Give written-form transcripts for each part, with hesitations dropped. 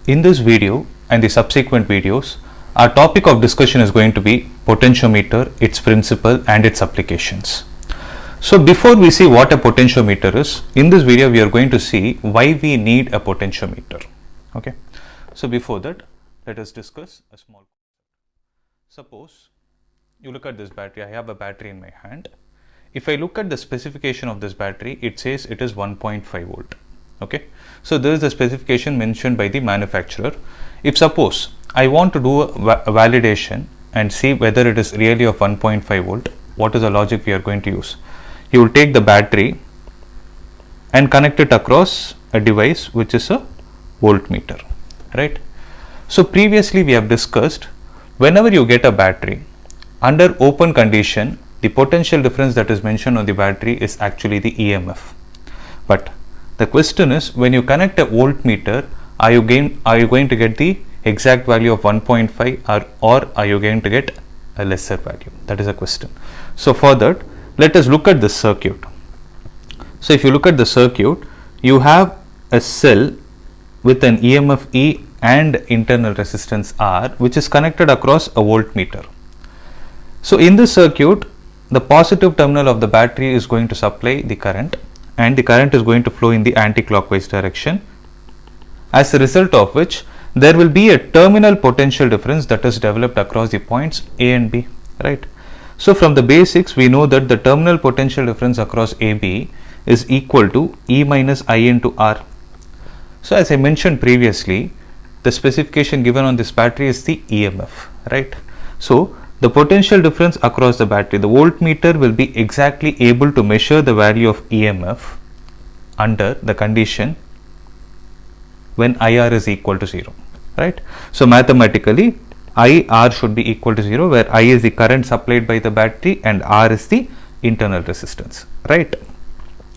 In this video and the subsequent videos, our topic of discussion is going to be potentiometer, its principle and its applications. So before we see what a potentiometer is, in this video we are going to see why we need a potentiometer. Okay. So before that, let us discuss a small concept. Suppose you look at this battery. I have a battery in my hand. If I look at the specification of this battery, it says it is 1.5 volt. Okay. So this is the specification mentioned by the manufacturer. If suppose I want to do a validation and see whether it is really of 1.5 volt, what is the logic we are going to use? You will take the battery and connect it across a device which is a voltmeter, right? So previously we have discussed, whenever you get a battery under open condition, the potential difference that is mentioned on the battery is actually the EMF. But the question is, when you connect a voltmeter, are you going to get the exact value of 1.5 or are you going to get a lesser value? That is a question. So for that, let us look at the circuit. So if you look at the circuit, you have a cell with an EMF E and internal resistance R, which is connected across a voltmeter. So in this circuit, the positive terminal of the battery is going to supply the current, and the current is going to flow in the anti-clockwise direction, as a result of which there will be a terminal potential difference that is developed across the points A and B, right? So from the basics, we know that the terminal potential difference across AB is equal to E minus I into R. So as I mentioned previously, the specification given on this battery is the EMF, right? So the potential difference across the battery, the voltmeter will be exactly able to measure the value of EMF under the condition when IR is equal to 0, right? So mathematically, IR should be equal to 0, where I is the current supplied by the battery and R is the internal resistance, right?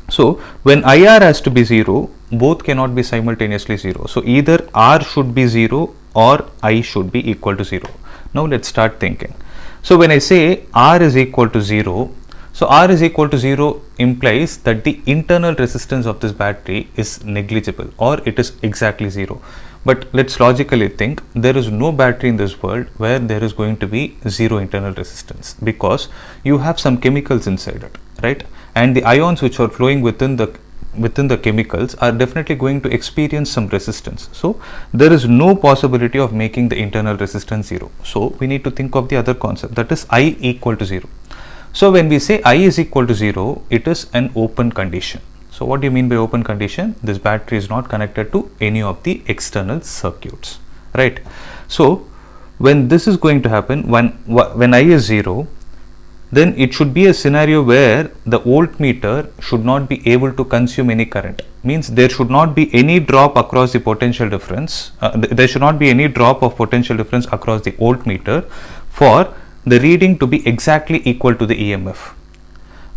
So when IR has to be 0, both cannot be simultaneously 0. So either R should be 0 or I should be equal to 0. Now let's start thinking. So when I say R is equal to 0, so R is equal to 0 implies that the internal resistance of this battery is negligible, or it is exactly 0. But let's logically think, there is no battery in this world where there is going to be 0 internal resistance, because you have some chemicals inside it, right? And the ions which are flowing within the chemicals are definitely going to experience some resistance. So there is no possibility of making the internal resistance 0. So we need to think of the other concept, that is I equal to 0. So when we say I is equal to 0, it is an open condition. So what do you mean by open condition? This battery is not connected to any of the external circuits, right? So when this is going to happen, when I is 0, then it should be a scenario where the voltmeter should not be able to consume any current. Means there should not be any drop across the potential difference. There should not be any drop of potential difference across the voltmeter for the reading to be exactly equal to the EMF.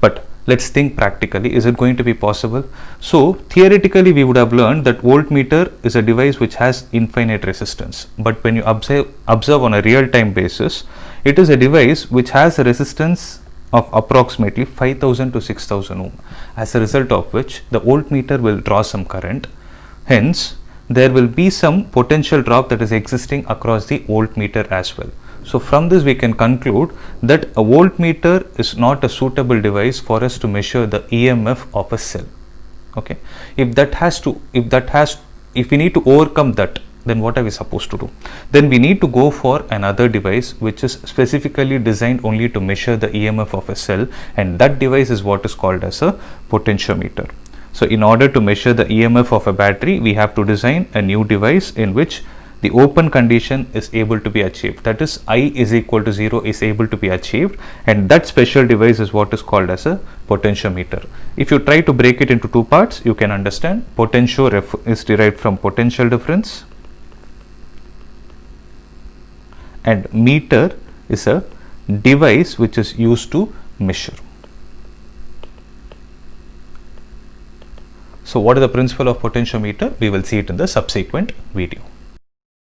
But let's think practically, is it going to be possible? So theoretically we would have learned that voltmeter is a device which has infinite resistance, but when you observe on a real-time basis, it is a device which has a resistance of approximately 5000 to 6000 ohm, as a result of which the voltmeter will draw some current. Hence there will be some potential drop that is existing across the voltmeter as well. So from this we can conclude that a voltmeter is not a suitable device for us to measure the EMF of a cell. Okay. If we need to overcome that, then what are we supposed to do? Then we need to go for another device which is specifically designed only to measure the EMF of a cell, and that device is what is called as a potentiometer. So in order to measure the EMF of a battery, we have to design a new device in which the open condition is able to be achieved, that is I is equal to 0 is able to be achieved, and that special device is what is called as a potentiometer. If you try to break it into two parts, you can understand potentio is derived from potential difference, and meter is a device which is used to measure. So what is the principle of potentiometer? We will see it in the subsequent video.